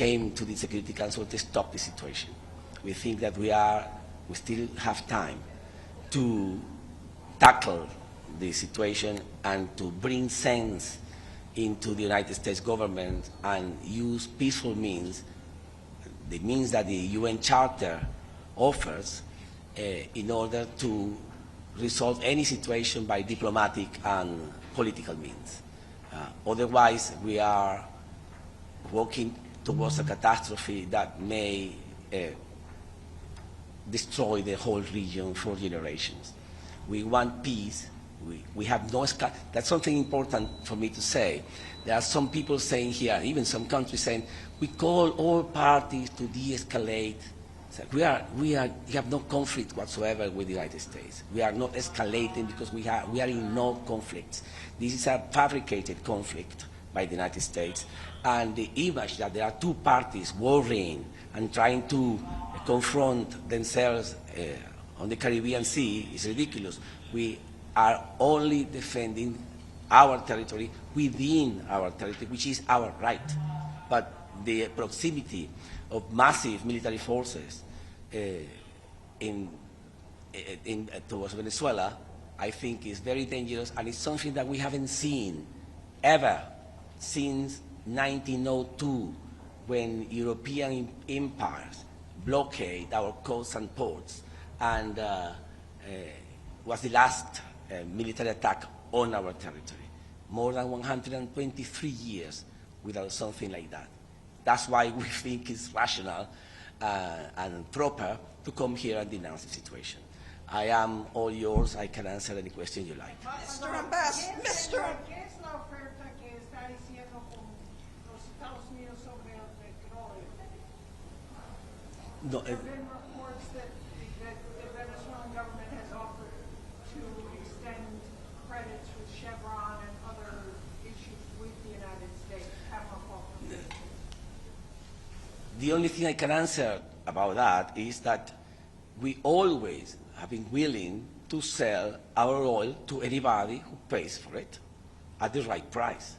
came to the Security Council to stop the situation. We think that we still have time to tackle the situation and to bring sense into the United States government and use peaceful means, the means that the UN Charter offers, in order to resolve any situation by diplomatic and political means. Otherwise, we are walking towards a catastrophe that may destroy the whole region for generations. We want peace. We have no escape. That's something important for me to say. There are some people saying here, even some countries saying, we call all parties to de-escalate. So we have no conflict whatsoever with the United States. We are not escalating because we are in no conflicts. This is a fabricated conflict by the United States. And the image that there are two parties warring and trying to confront themselves on the Caribbean Sea is ridiculous. We are only defending our territory within our territory, which is our right. But the proximity of massive military forces towards Venezuela, I think is very dangerous, and it's something that we haven't seen ever since 1902, when European empires blockade our coasts and ports, and was the last military attack on our territory. More than 123 years without something like that. That's why we think it's rational and proper to come here and denounce the situation. I am all yours. I can answer any question you like. Mr. Ambassador, Mr. No, there have been reports that the Venezuelan government has offered to extend credits with Chevron and other issues with the United States. The only thing I can answer about that is that we always have been willing to sell our oil to anybody who pays for it at the right price.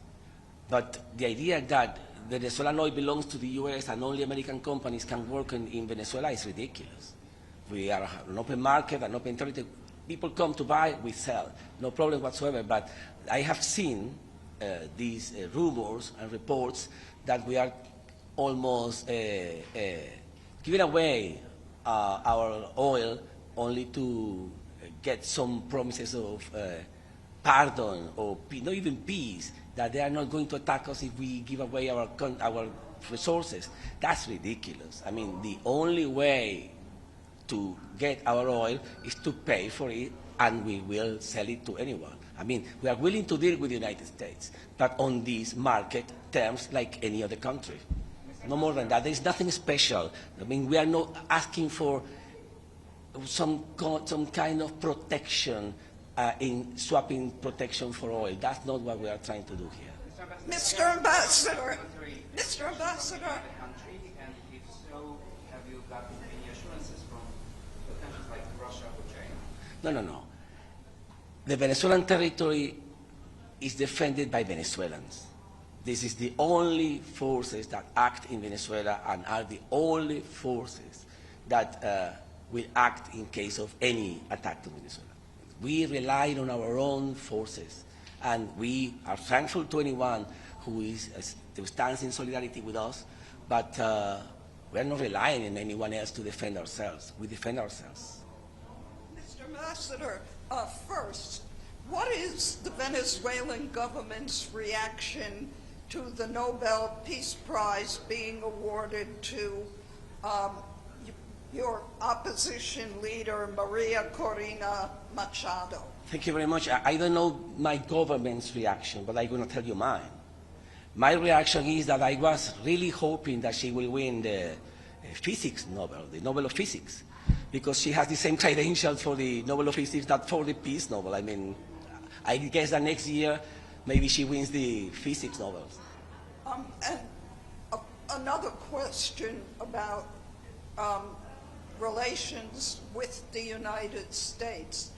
But the idea that Venezuelan oil belongs to the US and only American companies can work in Venezuela is ridiculous. We are an open market, an open territory. People come to buy, we sell. No problem whatsoever. But I have seen these rumors and reports that we are almost giving away our oil only to get some promises of pardon or not even peace, that they are not going to attack us if we give away our resources. That's ridiculous. I mean, the only way to get our oil is to pay for it, and we will sell it to anyone. I mean, we are willing to deal with the United States, but on these market terms like any other country. No more than that. There is nothing special. I mean, we are not asking for some kind of protection in swapping protection for oil. That's not what we are trying to do here. Mr. Ambassador, Mr. Ambassador. And if so, have you gotten any assurances from countries like Russia or China? No. The Venezuelan territory is defended by Venezuelans. This is the only forces that act in Venezuela and are the only forces that will act in case of any attack to Venezuela. We rely on our own forces, and we are thankful to anyone who stands in solidarity with us, but we are not relying on anyone else to defend ourselves. We defend ourselves. Mr. Ambassador, first, what is the Venezuelan government's reaction to the Nobel Peace Prize being awarded to your opposition leader, Maria Corina Machado? Thank you very much. I don't know my government's reaction, but I'm going to tell you mine. My reaction is that I was really hoping that she will win the physics Nobel, the Nobel of Physics, because she has the same credentials for the Nobel of Physics that for the Peace Nobel. I mean, I guess that next year maybe she wins the physics Nobel. And another question about relations with the United States.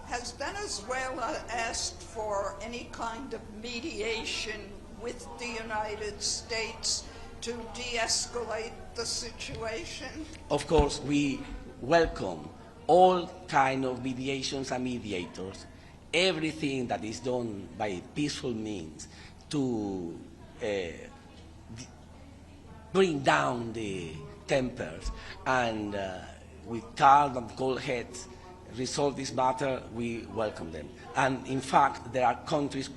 Has Venezuela asked for any kind of mediation with the United States to de-escalate the situation? Of course, we welcome all kind of mediations and mediators, everything that is done by peaceful means to bring down the tempers and with calm and cool heads resolve this matter. We welcome them. And in fact, there are countries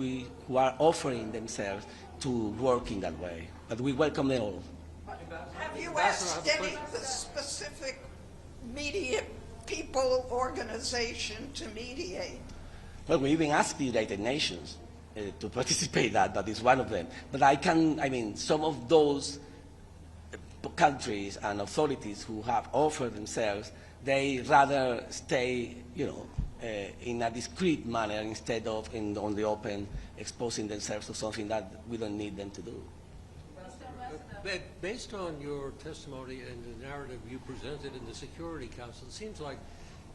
who are offering themselves to work in that way. But we welcome them all. Have you asked any specific people organization to mediate? Well, we even asked the United Nations to participate. That is one of them. But I mean, some of those countries and authorities who have offered themselves, they rather stay, in a discreet manner instead of on the open, exposing themselves to something that we don't need them to do. Based on your testimony and the narrative you presented in the Security Council, it seems like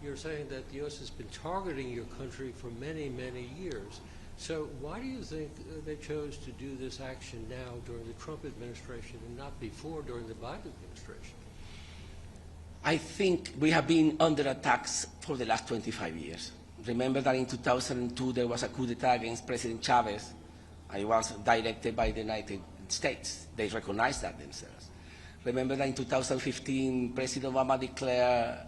you're saying that the U.S. has been targeting your country for many, many years. So why do you think they chose to do this action now during the Trump administration and not before during the Biden administration? I think we have been under attacks for the last 25 years. Remember that in 2002 there was a coup d'etat against President Chavez. It was directed by the United States. They recognized that themselves. Remember that in 2015 President Obama declared,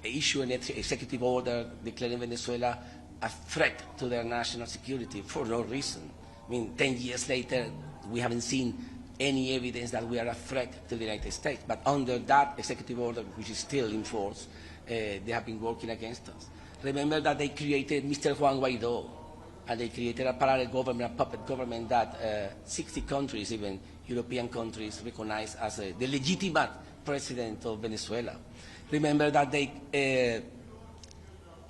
issued an executive order declaring Venezuela a threat to their national security for no reason. I mean, 10 years later, we haven't seen any evidence that we are a threat to the United States. But under that executive order, which is still in force, they have been working against us. Remember that they created Mr. Juan Guaido, and they created a parallel government, a puppet government that 60 countries, even European countries, recognize as the legitimate president of Venezuela. Remember that they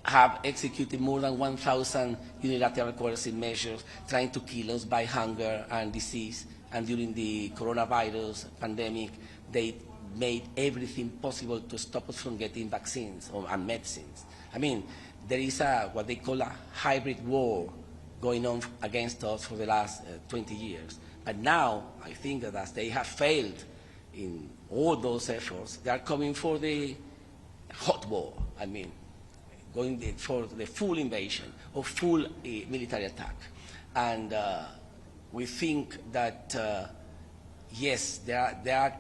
have executed more than 1,000 unilateral coercive measures trying to kill us by hunger and disease. And during the coronavirus pandemic, they made everything possible to stop us from getting vaccines and medicines. I mean, there is what they call a hybrid war going on against us for the last 20 years. But now, I think that as they have failed in all those efforts, they are coming for the hot war. I mean, going for the full invasion or full military attack. And we think that, yes, there are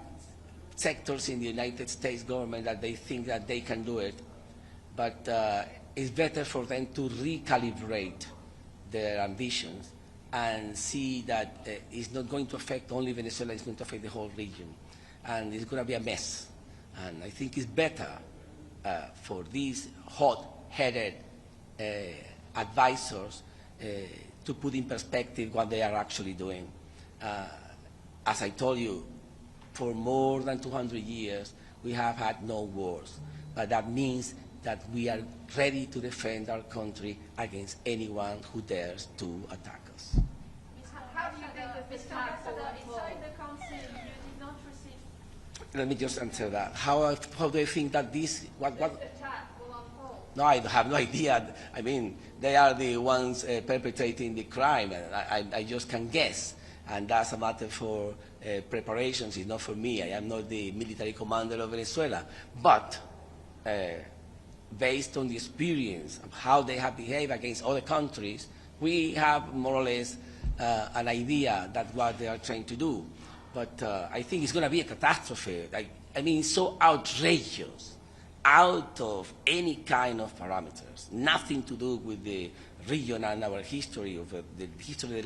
sectors in the United States government that they think that they can do it, but it's better for them to recalibrate their ambitions and see that it's not going to affect only Venezuela, it's going to affect the whole region. And it's going to be a mess. And I think it's better for these hot-headed advisors to put in perspective what they are actually doing. As I told you, for more than 200 years, we have had no wars. But that means that we are ready to defend our country against anyone who dares to attack us. How do you think that this attack will unfold? Inside the council, you did not receive... Let me just answer that. How do I think that this attack will unfold? No, I have no idea. I mean, they are the ones perpetrating the crime, and I just can guess. And that's a matter for preparations. It's not for me. I am not the military commander of Venezuela. But based on the experience of how they have behaved against other countries, we have more or less an idea that what they are trying to do. But I think it's going to be a catastrophe. I mean, it's so outrageous, out of any kind of parameters, nothing to do with the region and our history of the history of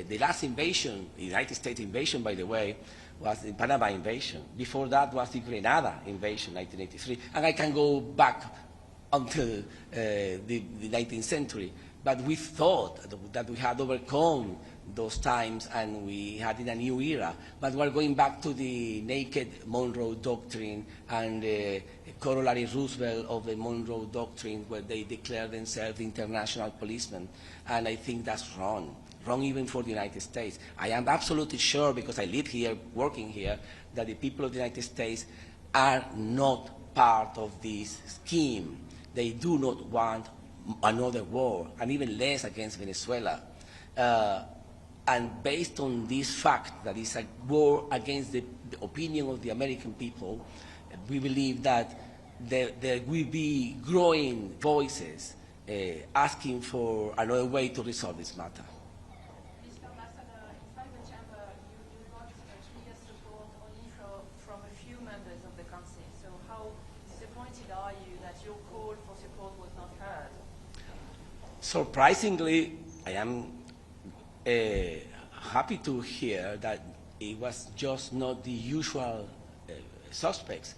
the last invasion, the United States invasion, by the way, was the Panama invasion. Before that was the Grenada invasion, 1983. And I can go back until the 19th century. But we thought that we had overcome those times and we had in a new era. But we're going back to the naked Monroe Doctrine and the corollary Roosevelt of the Monroe Doctrine, where they declare themselves international policemen. And I think that's wrong. Wrong even for the United States. I am absolutely sure, because I live here, working here, that the people of the United States are not part of this scheme. They do not want another war, and even less against Venezuela. And based on this fact that it's a war against the opinion of the American people, we believe that there will be growing voices asking for another way to resolve this matter. Mr. Ambassador, inside the chamber, you got clear support only from a few members of the Council. So how disappointed are you that your call for support was not heard? Surprisingly, I am happy to hear that it was just not the usual suspects,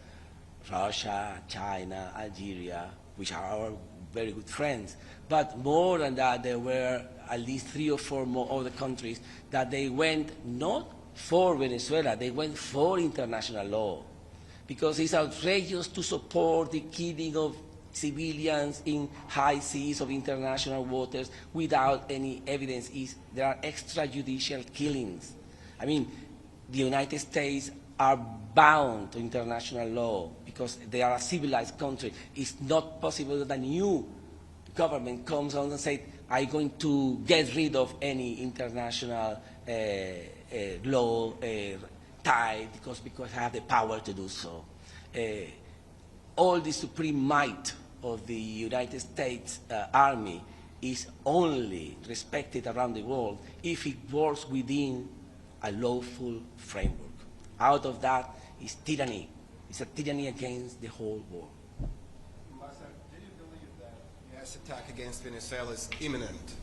Russia, China, Algeria, which are our very good friends. But more than that, there were at least 3 or 4 more other countries that they went not for Venezuela, they went for international law. Because it's outrageous to support the killing of civilians in high seas of international waters without any evidence. There are extrajudicial killings. I mean, the United States are bound to international law because they are a civilized country. It's not possible that a new government comes on and says, I'm going to get rid of any international law tie because I have the power to do so. All the supreme might of the United States Army is only respected around the world if it works within a lawful framework. Out of that is tyranny. It's a tyranny against the whole world. Ambassador, do you believe that the U.S. attack against Venezuela is imminent?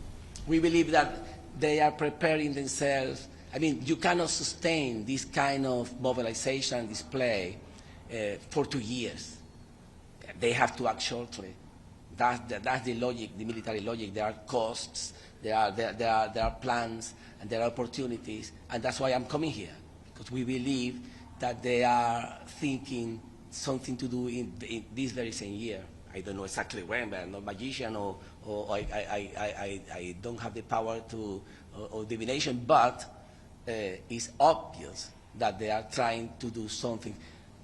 We believe that they are preparing themselves. I mean, you cannot sustain this kind of mobilization and display for 2 years. They have to act shortly. That's the logic, the military logic. There are costs, there are plans, and there are opportunities, and that's why I'm coming here, because we believe that they are thinking something to do in this very same year. I don't know exactly when, but I'm not a magician, or I don't have the power to, or divination, but it's obvious that they are trying to do something.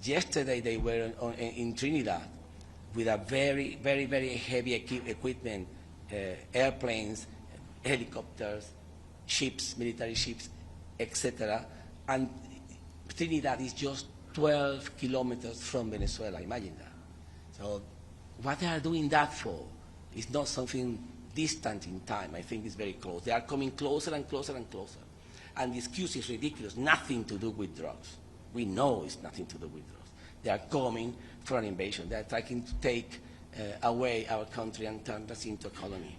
Yesterday they were in Trinidad with a very, very, very heavy equipment, airplanes, helicopters, ships, military ships, etc. And Trinidad is just 12 kilometers from Venezuela, imagine that. So what they are doing that for is not something distant in time. I think it's very close. They are coming closer and closer and closer. And the excuse is ridiculous, nothing to do with drugs. We know it's nothing to do with drugs. They are coming for an invasion. They are trying to take away our country and turn us into a colony.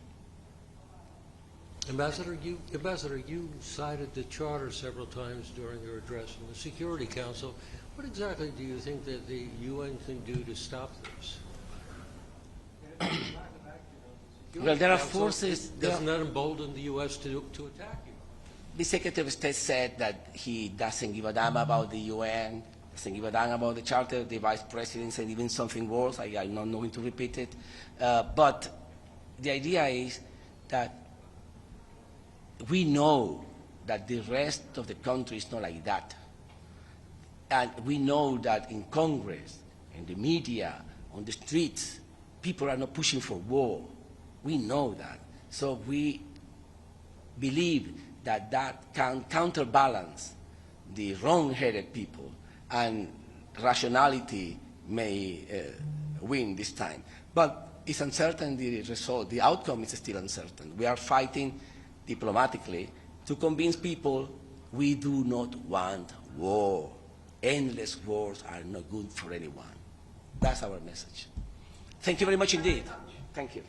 Ambassador, you cited the Charter several times during your address in the Security Council. What exactly do you think that the UN can do to stop this? Well, there are forces. Doesn't that embolden the U.S. to attack you? The Secretary of State said that he doesn't give a damn about the UN, doesn't give a damn about the Charter. The Vice President said even something worse. I'm not going to repeat it. But the idea is that we know that the rest of the country is not like that. And we know that in Congress, in the media, on the streets, people are not pushing for war. We know that. So we believe that that can counterbalance the wrong-headed people, and rationality may win this time. But it's uncertain, the result, the outcome is still uncertain. We are fighting diplomatically to convince people we do not want war. Endless wars are not good for anyone. That's our message. Thank you very much indeed. Thank you.